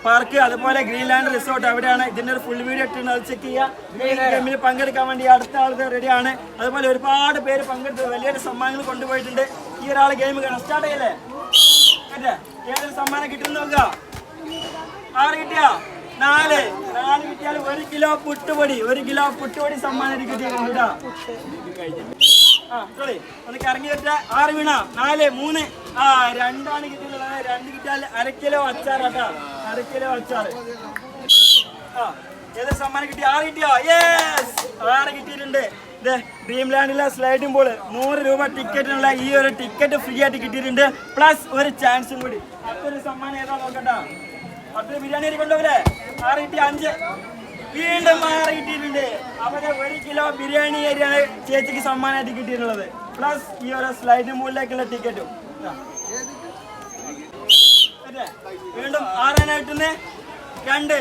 പാർക്ക്, അതുപോലെ ഗ്രീൻലാൻഡ് റിസോർട്ട്, അവിടെയാണ്. ഇതിൻ്റെ ഒരു ഫുൾ വീഡിയോ ഇട്ടുണ്ട്, അത് ചെക്ക് ചെയ്യുക. ഈ ഗെയിമിൽ പങ്കെടുക്കാൻ വേണ്ടി അടുത്ത ആൾ റെഡിയാണ്. അതുപോലെ ഒരുപാട് പേര് പങ്കെടുത്ത് വലിയൊരു സമ്മാനങ്ങൾ കൊണ്ടുപോയിട്ടുണ്ട്. ഈ ഒരാൾ ഗെയിം കാണാം. സ്റ്റാർട്ട് ചെയ്യല്ലേ? ഏതൊരു സമ്മാനം കിട്ടുമെന്ന് നോക്കുക. 6 കിട്ടിയാ? 4 കിട്ടിയാൽ 1 കിലോ പുട്ടുപൊടി, 1 കിലോ പുട്ടുപൊടി സമ്മാനം കിട്ടിയിട്ടുണ്ട്. ഒന്ന് കറങ്ങി വെച്ച 6 വീണ 4 3 2 കിട്ടിയിട്ടുള്ളത്. 2 കിട്ടിയാൽ 1/2 കിലോ അച്ചാർ കേട്ടാ, 1/2 കിലോ അച്ചാർ. ഏത് സമ്മാനം കിട്ടി? 6 കിട്ടിയോ? യെസ്, 6 കിട്ടിയിട്ടുണ്ട്. ഇത് ഡ്രീം ലാൻഡിലെ സ്ലൈഡിംഗ് ബോൾ 100 രൂപ ടിക്കറ്റിനുള്ള ഈ ഒരു ടിക്കറ്റ് ഫ്രീ ആയിട്ട് കിട്ടിയിട്ടുണ്ട്. പ്ലസ് ഒരു ചാൻസും കൂടി. അടുത്തൊരു സമ്മാനം ഏതാ നോക്കട്ടാ. അടുത്തൊരു ബിരിയാണി അരി കൊണ്ടുപോകലേ? 6 കിട്ടി 5 വീണ്ടും 6 കിട്ടിയിട്ടുണ്ട്. അവരെ 1 കിലോ ബിരിയാണി അരിയാണ് ചേച്ചിക്ക് സമ്മാനമായിട്ട് കിട്ടിയിട്ടുള്ളത്. പ്ലസ് ഈ ഒരു സ്ലൈഡിംഗ് ബോളിലേക്കുള്ള ടിക്കറ്റും. വീണ്ടും 6 കിട്ടുന്നേ. 2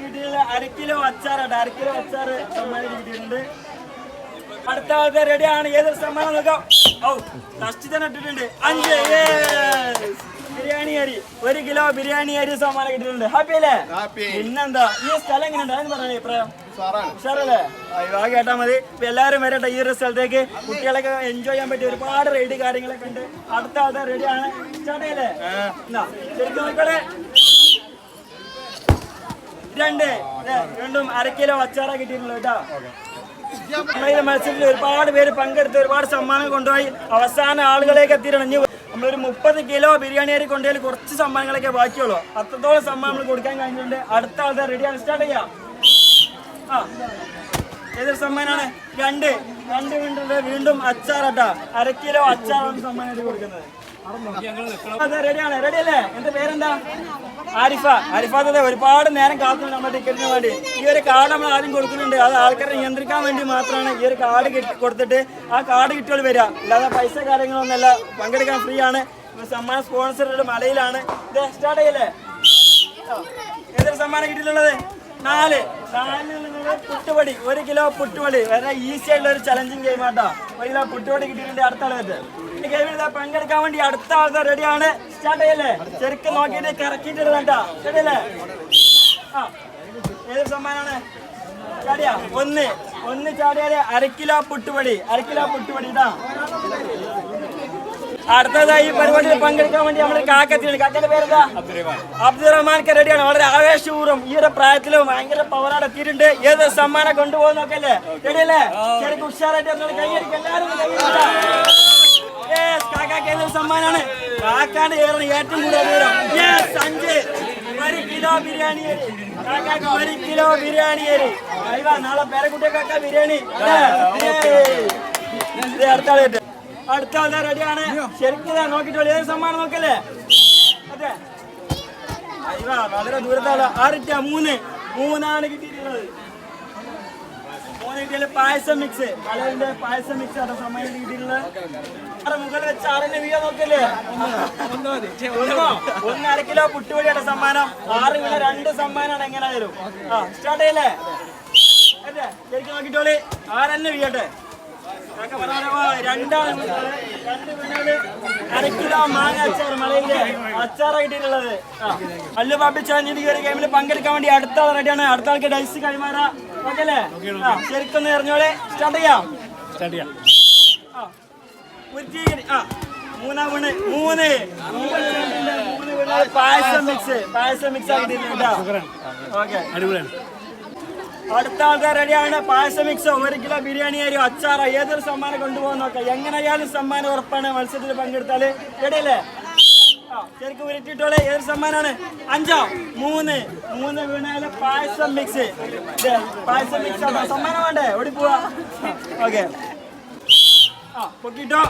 കിട്ടിയില്ല. 1/2 കിലോ അച്ചാറാട്ടെ, 1/2 കിലോ അച്ചാർ സമ്മാനമായിട്ട് കിട്ടിയിട്ടുണ്ട്. അടുത്ത ആൾക്കാർ റെഡിയാണ്. ഏതൊരു സമ്മാനം നോക്കാം. ഫസ്റ്റ് തന്നെ ഇട്ടിട്ടുണ്ട് 5 ബിരിയാണി അരി, 1 കിലോ ബിരിയാണി അരി സമ്മാനം കിട്ടിയിട്ടുണ്ട്. ഹാപ്പി അല്ലേ? പിന്നെന്താ, ഈ സ്ഥലം എങ്ങനെയുണ്ട് അതെന്ന് പറഞ്ഞ അഭിപ്രായം? ഉഷാറല്ലേ? ആ കേട്ടാ മതി. ഇപ്പൊ എല്ലാവരും വരട്ടെ ഈ ഒരു സ്ഥലത്തേക്ക്. കുട്ടികളൊക്കെ എൻജോയ് ചെയ്യാൻ പറ്റിയ ഒരുപാട് റൈഡ് കാര്യങ്ങളൊക്കെ ഉണ്ട്. അടുത്ത ആൾക്കാർ റെഡിയാണ്. സ്റ്റാർട്ട് ചെയ്യല്ലേ? ശരിക്കും നോക്കട്ടെ. 2 വീണ്ടും 1/2 കിലോ അച്ചാറാ കിട്ടിയിട്ടുള്ളൂ കേട്ടോ. മത്സരത്തിൽ ഒരുപാട് പേര് പങ്കെടുത്ത് ഒരുപാട് സമ്മാനം കൊണ്ടുപോയി. അവസാന ആളുകളേക്ക് എത്തിയിട്ടുണ്ട്. നമ്മളൊരു 30 കിലോ ബിരിയാണി അരി കൊണ്ടുപോയി കുറച്ച് സമ്മാനങ്ങളൊക്കെ ബാക്കിയുള്ളൂ. അത്രത്തോളം സമ്മാനങ്ങൾ കൊടുക്കാൻ കഴിഞ്ഞിട്ടുണ്ട്. അടുത്ത ആൾക്കാർ റെഡിയാണ്. സ്റ്റാർട്ട് ചെയ്യാം. ഏതൊരു സമ്മാനാണ്? 2 വീണ്ടും വീണ്ടും അച്ചാറാട്ടാ, 1/2 കിലോ അച്ചാറാണ് സമ്മാനമായിട്ട് കൊടുക്കുന്നത്. റെഡിയാണ്? റെഡി അല്ലേ? എന്റെ പേരെന്താ? ആരിഫ. ഒരുപാട് നേരം കാത്തുണ്ട് നമ്മുടെ ടിക്കറ്റിന് വേണ്ടി. ഈ ഒരു കാർഡ് നമ്മൾ ആദ്യം കൊടുക്കുന്നുണ്ട്. അത് ആൾക്കാരെ നിയന്ത്രിക്കാൻ വേണ്ടി മാത്രമാണ് ഈ ഒരു കാർഡ് കൊടുത്തിട്ട് ആ കാർഡ് കിട്ടിയോൾ വരിക. അല്ലാതെ പൈസ കാര്യങ്ങളൊന്നുമല്ല. പങ്കെടുക്കാൻ ഫ്രീ ആണ്. സമ്മാനം സ്പോൺസറുടെ മലയിലാണ്. ഇത് സ്റ്റാർട്ട് ചെയ്യല്ലേ? ഏതൊരു സമ്മാനം കിട്ടിയിട്ടുള്ളത്? 4 പുട്ടുപൊടി, 1 കിലോ പുട്ടുപൊടി. വളരെ ഈസി ആയിട്ടുള്ള ഒരു ചലഞ്ചിങ് ഗെയിം ആട്ടോ. 1 കിലോ പുട്ടുപൊടി കിട്ടിയിട്ടുണ്ട്. അടുത്ത ആളായിട്ട് ഈ ഗെയിമിൽ പങ്കെടുക്കാൻ വേണ്ടി അടുത്ത ആൾക്കാർ റെഡിയാണ്. സ്റ്റാർട്ട് ചെയ്യല്ലേ? ശരിക്കും നോക്കിയിട്ട് കറക്കിയിട്ട് കേട്ടോ. ശരിയല്ലേ? ഏതൊരു സമ്മാനാണ്? ചാടിയാ? 1 ചാടിയാല് 1/2 കിലോ പുട്ടുപൊടി, 1/2 കിലോ പുട്ടുപൊടി ഇതാ. അടുത്തതായി ഈ പരിപാടിയിൽ പങ്കെടുക്കാൻ വേണ്ടി നമ്മൾ കാക്കത്തിയാണ്. കാക്കന്റെ പേരെന്താ? അബ്ദുറഹ്മാൻക്ക് റെഡിയാണ്. വളരെ ആവേശപൂർവ്വം ഈ ഒരു പ്രായത്തിലും ഭയങ്കര പവറാട് എത്തിയിട്ടുണ്ട്. ഏത് സമ്മാനം കൊണ്ടുപോകുന്നൊക്കെയല്ലേ? റെഡിയല്ലേ? ശരിക്കും ഉഷാറായിട്ട് കൈയടിക്കും. എല്ലാവരും കാക്കാക്ക് ഏതൊരു സമ്മാനാണ്? കാക്കാണ്ട് കയറണം ഏറ്റവും കൂടുതൽ ദൂരം. 5 1 കിലോ ബിരിയാണി അരി. കാക്കാക്ക് 1 കിലോ ബിരിയാണി അരി. നാളെ പേരക്കുട്ടിയൊക്കെ ബിരിയാണി. അടുത്ത ആൾക്കാർ റെഡിയാണ്. ശരിക്കും നോക്കിട്ടോളൂ. ഏത് സമ്മാനം നോക്കല്ലേ? അതെ, വളരെ ദൂരത്താണ്. 6 3 കിട്ടിയിട്ടുള്ളത്. 3 കിട്ടിയാൽ പായസം മിക്സ്, പലതിന്റെ പായസം മിക്സ് ആണ് സമ്മാനം കിട്ടിയിട്ടുള്ളത്. മുകളിൽ വെച്ച് 6 വീഴ നോക്കല്ലേ? 1/2 കിലോ പുട്ടുപൊടിയുടെ സമ്മാനം. 6 വീണ 2 സമ്മാനമാണ് എങ്ങനെയായാലും. സ്റ്റാർട്ട് ചെയ്യല്ലേ? അതെ, ശരിക്കും നോക്കിട്ടോളി. 6 വീഴട്ടെ. 2 വീണാല് 1/2 കിലോ മാങ്ങ അച്ചാർ, മലയിലെ അച്ചാറാണ് കിട്ടിയിട്ടുള്ളത്. അല്ലു ബാബി ചാലഞ്ചിന്റെ ഒരു ഗെയിമിൽ പങ്കെടുക്കാൻ വേണ്ടി അടുത്ത ആൾ റെഡിയാണ്. അടുത്ത ആൾക്ക് ഡൈസ് കൈമാറാ. ഓക്കെ അല്ലേ? ശരിക്കൊന്ന് എറിഞ്ഞോളെ. സ്റ്റാർട്ട് ചെയ്യാം. 3 പായസം മിക്സ് ആക്കിയിട്ടുണ്ട്. ഓക്കെ, അടിപൊളിയാണ്. അടുത്ത ആൾക്കാർ റെഡിയാണ്. പായസം മിക്സ്, 1 കിലോ ബിരിയാണി അരി, അച്ചാറ. ഏതൊരു സമ്മാനം കൊണ്ടുപോകാൻ നോക്കാം. എങ്ങനെയായാലും സമ്മാനം ഉറപ്പാണ്. മത്സരത്തിൽ പങ്കെടുത്താല് റെഡിയല്ലേ? ശരിക്കും ഉരുട്ടിട്ടോളെ. ഏതൊരു സമ്മാനാണ്? 5 3 വീണാല് പായസം മിക്സ്. പായസം മിക്സ് ആണോ സമ്മാനം വേണ്ടേ? ഓടി പോവാ. ഓക്കെ, പൊക്കിട്ടോ.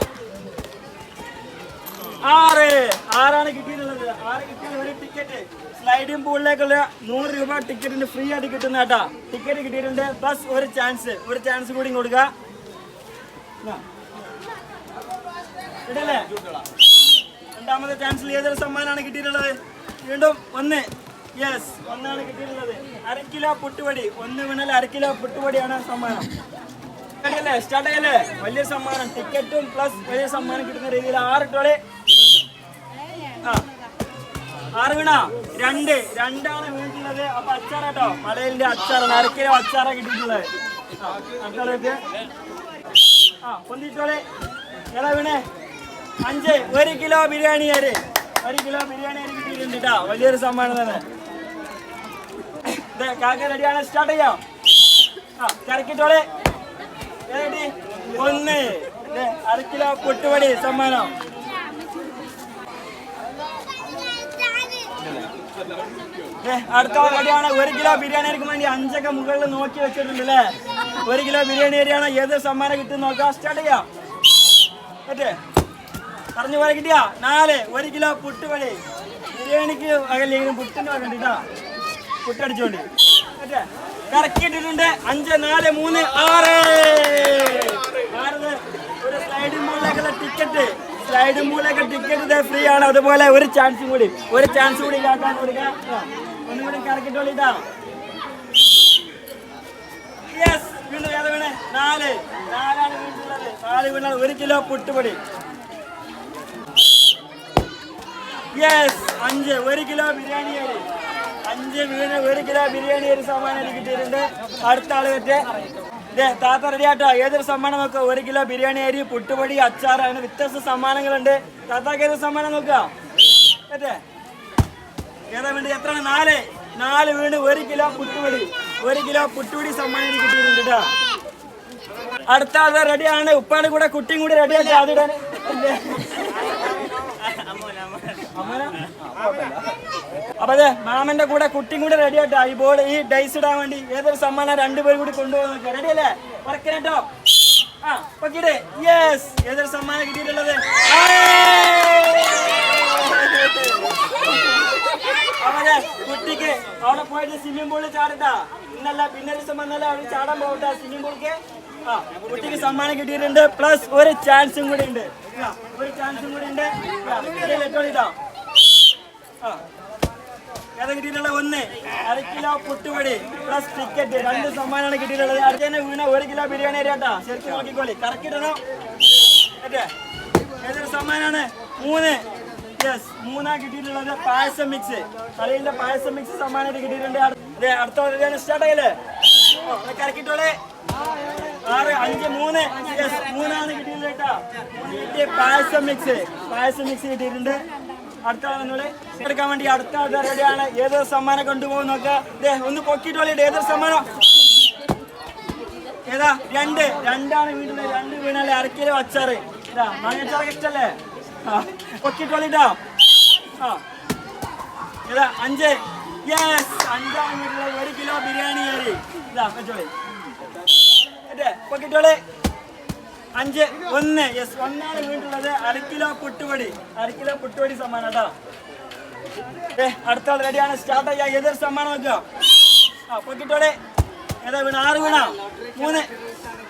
ആറാണ് കിട്ടിയിട്ടുള്ളത്. 6 കിട്ടിയ ഒരു ടിക്കറ്റ് സ്ലൈഡിംഗ് പൂളിലേക്കുള്ള 100 രൂപ ടിക്കറ്റിന് ഫ്രീ ആയിട്ട് കിട്ടുന്ന കേട്ടാ. ടിക്കറ്റ് കിട്ടിയിട്ടുണ്ട് പ്ലസ് ഒരു ചാൻസ് കൂടി കൊടുക്കുക. രണ്ടാമത്തെ ചാൻസിൽ ഏതൊരു സമ്മാനമാണ് കിട്ടിയിട്ടുള്ളത്? വീണ്ടും 1. യെസ്, 1 കിട്ടിയിട്ടുള്ളത്. 1/2 കിലോ പുട്ടുപൊടി. 1 വീണാൽ 1/2 കിലോ പുട്ടുപൊടിയാണ് സമ്മാനം. സ്റ്റാർട്ട് ചെയ്യല്ലേ? വലിയ സമ്മാനം, ടിക്കറ്റും പ്ലസ് വലിയ സമ്മാനം കിട്ടുന്ന രീതിയിൽ 6 ഇട്ടോളെ. 6 വീണ 2 2 വീണിട്ടുള്ളത്. അപ്പൊ അച്ചാറാട്ടോ, മലയിലിന്റെ അച്ചാറാണ്. 1/2 കിലോ അച്ചാറാണ് കിട്ടിയിട്ടുള്ളത്. പൊന്തിട്ടോളെ. ഏതാ വീണേ? 5. 1 കിലോ ബിരിയാണി അരി. 1 കിലോ ബിരിയാണി അരി കിട്ടിയിട്ടുണ്ട് കേട്ടോ. വലിയൊരു സമ്മാനം തന്നെ. കാക്ക റെഡിയാണ്, സ്റ്റാർട്ട് ചെയ്യാം. കറക്കിട്ടോളെ. 1. 1/2 കിലോ പുട്ടുപൊടി സമ്മാനം. അടുത്ത റെഡിയാണ്. 1 കിലോ ബിരിയാണി അരിക്ക് വേണ്ടി 5 മുകളിൽ നോക്കി വെച്ചിട്ടുണ്ട് അല്ലേ? 1 കിലോ ബിരിയാണി അരിയാണ്. ഏത് സമ്മാനം കിട്ടും നോക്കാം. സ്റ്റാർട്ട് ചെയ്യാം. പറഞ്ഞു പോലെ കിട്ടിയാ? 4. 1 കിലോ പുട്ടുപൊടി. ബിരിയാണിക്ക് അകലെങ്കിലും പുട്ടിന് വേണ്ടിട്ടാ. പുട്ടടിച്ചോണ്ട് കറക്കിയിട്ടിട്ടുണ്ട്. 5 4 3 6. ഒരു സ്ലൈഡിംഗ് മൂളിലേക്കുള്ള ടിക്കറ്റ്. സ്ലൈഡിംഗ് മൂളിലേക്ക് ടിക്കറ്റ് ഫ്രീ ആണ്. അതുപോലെ ഒരു ചാൻസ് കൂടി കാക്കാൻ കൊടുക്കാം. ഒന്നുകൂടി കറക്കിട്ടോളിട്ടാ. യെസ്, വീണ്ടും ഏതാ വീണേ? 4 വീണിട്ടുള്ളത്. 4 വീണാൽ 1 കിലോ പുട്ടുപൊടി. യെസ്, 5. 1 കിലോ ബിരിയാണി അരി. 5 വീണ് 1 കിലോ ബിരിയാണി അരി സമ്മാനം കിട്ടിയിട്ടുണ്ട്. അടുത്ത ആള് പറ്റേ താത്ത റെഡി ആട്ടോ. ഏതൊരു സമ്മാനം നോക്കുക? 1 കിലോ ബിരിയാണി അരി, പുട്ടുപൊടി, അച്ചാർ, അങ്ങനെ വ്യത്യസ്ത സമ്മാനങ്ങളുണ്ട്. താത്താക്ക് ഏത് സമ്മാനം നോക്കുക? പറ്റേ ഏതാ വേണ്ടി? എത്രയാണ്? 4 വീണ് 1 കിലോ പുട്ടുപൊടി. 1 കിലോ പുട്ടുപൊടി സമ്മാനം കിട്ടിയിട്ടുണ്ട് കേട്ടോ. അടുത്ത ആള് റെഡിയാണ്. ഉപ്പാന്റെ കൂടെ കുട്ടിയും കൂടി റെഡിയാക്കി അതിടാൻ. അപ്പൊ അതെ, മാമന്റെ കൂടെ കുട്ടിയും കൂടെ റെഡി ആയിട്ടാ ഈ ഡൈസ് ഇടാൻ വേണ്ടി. ഏതൊരു സമ്മാനം 2 പേരും കൂടി കൊണ്ടുപോകുന്ന റെഡി അല്ലേ? പറക്കനട്ടോ. പൊക്കിട്ടെ. യെസ്, ഏതൊരു സമ്മാനം കിട്ടിയിട്ടുള്ളത്? അവരെ കുട്ടിക്ക് അവിടെ പോയിട്ട് സ്വിമ്മിംഗ് പൂളിൽ ചാടട്ടാ. ഇന്നല്ല പിന്നൊരു സമ്മാനമല്ല, അവിടെ ചാടാൻ പോകട്ടാ സ്വിമ്മിംഗ് പൂളിക്ക്. കുട്ടിക്ക് സമ്മാനം കിട്ടിയിട്ടുണ്ട്. പ്ലസ് ഒരു ചാൻസും കൂടി ഉണ്ട്. ഏതാ കിട്ടിയിട്ടുള്ളത്? 1. 1/2 കിലോ പുട്ടുപൊടി പ്ലസ് ടിക്കറ്റ്. 2 സമ്മാനമാണ് കിട്ടിയിട്ടുള്ളത്. അടുത്ത തന്നെ വീണ 1 കിലോ ബിരിയാണി അരിയാട്ടാ. ശരിക്കും നോക്കിക്കോളി, കറക്കിടണം. ഏതൊരു സമ്മാനാണ്? 3. യെസ്, 3 കിട്ടിയിട്ടുള്ളത്. പായസം മിക്സ്, കളിയിലെ പായസം മിക്സ് സമ്മാനമായിട്ട് കിട്ടിയിട്ടുണ്ട്. അടുത്ത സ്റ്റാർട്ട് ചെയ്യല്ലേ? കറക്കിട്ടോളെ. 6 5 3. യെസ്, 3 കിട്ടിയിട്ടുണ്ട് കേട്ടാ. പായസം മിക്സ് കിട്ടിയിട്ടുണ്ട്. അടുത്ത ആളെന്നോട് എടുക്കാൻ വേണ്ടി അടുത്ത ആൾ റെഡിയാണ്. ഏതൊരു സമ്മാനം കൊണ്ടുപോകും നോക്കാം. ഒന്ന് പൊക്കിട്ടോളിട്ട്. ഏതൊരു സമ്മാനം? ഏതാ? 2 വീണ്ടുള്ളത്. 2 വീണാല് 1/2 കിലോ അച്ചാറ്. മാങ്ങച്ചാറൊക്കെ ഇഷ്ടല്ലേ? പൊക്കിട്ടോളിട്ടാ. ഏതാ? 5. യെസ്, 5 വീട്ടിലുള്ള 1 കിലോ ബിരിയാണി അരി. വെച്ചോളി. പൊക്കിട്ടോളെ. 5 1. യെസ്, 1 വീണ്ടുള്ളത്. 1/2 കിലോ പുട്ടുപൊടി സമ്മാനം കേട്ടോ. അടുത്ത ആൾ റെഡിയാണ്. സ്റ്റാർട്ട് ചെയ്യാം. ഏതൊരു സമ്മാനം നോക്കുക? പൊക്കിട്ടോടെ. ഏതാ വീണ? 6 വീണ 3.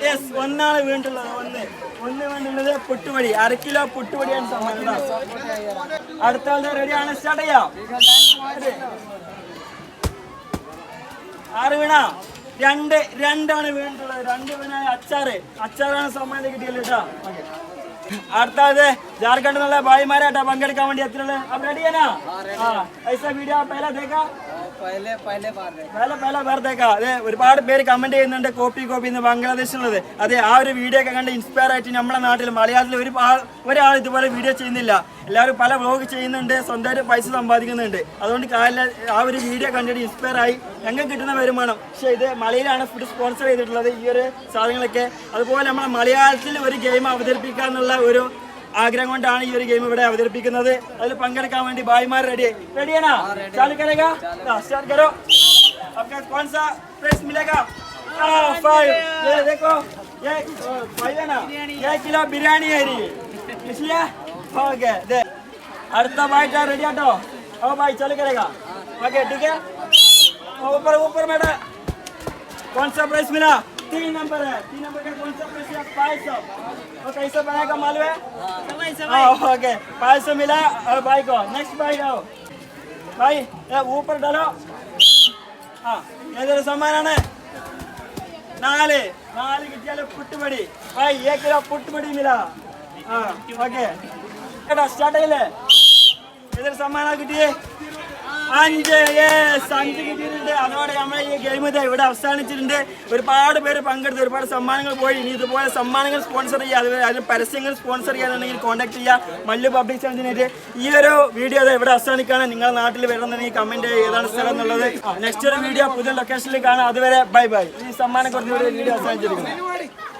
യെസ്, 1 വീണ്ടുള്ളത്. 1 വീണ്ടുള്ളത് പുട്ടുപൊടി. 1/2 കിലോ പുട്ടുപൊടിയാണ് സമ്മാനം കേട്ടോ. അടുത്ത ആൾ റെഡിയാണ്. സ്റ്റാർട്ട് ചെയ്യാം. 6 വീണ 2 വീണിട്ടുള്ളത്. 2 വീണ അച്ചാറാണ് സമ്മാനം കിട്ടിയല്ലോ കേട്ടോ. അടുത്ത ജാർഖണ്ഡ് എന്നുള്ള ഭായിമാരാട്ടോ പങ്കെടുക്കാൻ വേണ്ടി എത്തിയുള്ളത്. അപ്പൊ റെഡിയാനാ? വീഡിയോ പഹല ദേക്കാ. അതെ, ഒരുപാട് പേര് കമന്റ് ചെയ്യുന്നുണ്ട് കോപ്പി എന്ന് ബംഗ്ലാദേശിലുള്ളത്. അതെ, ആ ഒരു വീഡിയോ ഒക്കെ കണ്ട് ഇൻസ്പയർ ആയിട്ട് നമ്മുടെ നാട്ടിൽ മലയാളത്തിൽ ഒരാൾ ഇതുപോലെ വീഡിയോ ചെയ്യുന്നില്ല. എല്ലാവരും പല വ്ലോഗ് ചെയ്യുന്നുണ്ട്, സ്വന്തമായിട്ട് പൈസ സമ്പാദിക്കുന്നുണ്ട്. അതുകൊണ്ട് ആ ഒരു വീഡിയോ കണ്ടിട്ട് ഇൻസ്പയർ ആയി ഞങ്ങൾക്ക് കിട്ടുന്ന വരുമാനം. പക്ഷേ ഇത് മലയിലാണ് ഫുഡ് സ്പോൺസർ ചെയ്തിട്ടുള്ളത് ഈ ഒരു സാധനങ്ങളൊക്കെ. അതുപോലെ നമ്മുടെ മലയാളത്തിൽ ഒരു ഗെയിം അവതരിപ്പിക്കുക എന്നുള്ള ഒരു ആഗ്രഹം കൊണ്ടാണ് ഈ ഒരു ഗെയിം ഇവിടെ അവതരിപ്പിക്കുന്നത്. അതിൽ പങ്കെടുക്കാൻ വേണ്ടി ഭായിമാർ റെഡിയാണോ? चालू करेगा? स्टार्ट करो. आपका कौन सा प्राइस मिलेगा? 5. ये देखो, ये 5 है ना? 1 किलो बिरयानी है ये, इसलिए हो गया. അടുത്ത ബായിട്ട് റെഡി ആട്ടോ ओ भाई चल करेगा ओके ठीक है ऊपर ऊपर बेटा कौन सा प्राइस मिला 3 नंबर है 3 नंबर का कौन सा प्राइस है 500 और कैसे बनाएगा मालूम है ओके 500 मिला और भाई को नेक्स्ट भाई आओ भाई ऊपर डालो हाँ इधर सामान आना है नाले कितियाले पुट्टबड़ी भाई 1 किलो पुट्टबड़ी मिला हाँ ओके बेटा स्टार्ट है ले इधर सामान किटिए 5 കിട്ടിയിട്ടുണ്ട് അതോടെ നമ്മളെ ഈ ഗെയിം ഇവിടെ അവസാനിച്ചിട്ടുണ്ട് ഒരുപാട് പേര് പങ്കെടുത്ത് ഒരുപാട് സമ്മാനങ്ങൾ പോയി ഇനി ഇതുപോലെ സമ്മാനങ്ങൾ സ്പോൺസർ ചെയ്യുക അതിന് പരസ്യങ്ങൾ സ്പോൺസർ ചെയ്യാന്നുണ്ടെങ്കിൽ കോൺടാക്ട് ചെയ്യുക മല്ലു പബ്ലിക് ചാനലിനായിട്ട് ഈ ഒരു വീഡിയോ ഇവിടെ അവസാനിക്കാണ് നിങ്ങളുടെ നാട്ടിൽ വരുന്നുണ്ടെങ്കിൽ കമന്റ് ഏതാണ് സ്ഥലം എന്നുള്ളത് നെക്സ്റ്റ് ഒരു വീഡിയോ പുതിയ ലൊക്കേഷനിൽ കാണാം അതുവരെ ബൈ ബൈ ഈ സമ്മാനം കുറഞ്ഞ വീഡിയോ അവസാനിച്ചിരിക്കുന്നു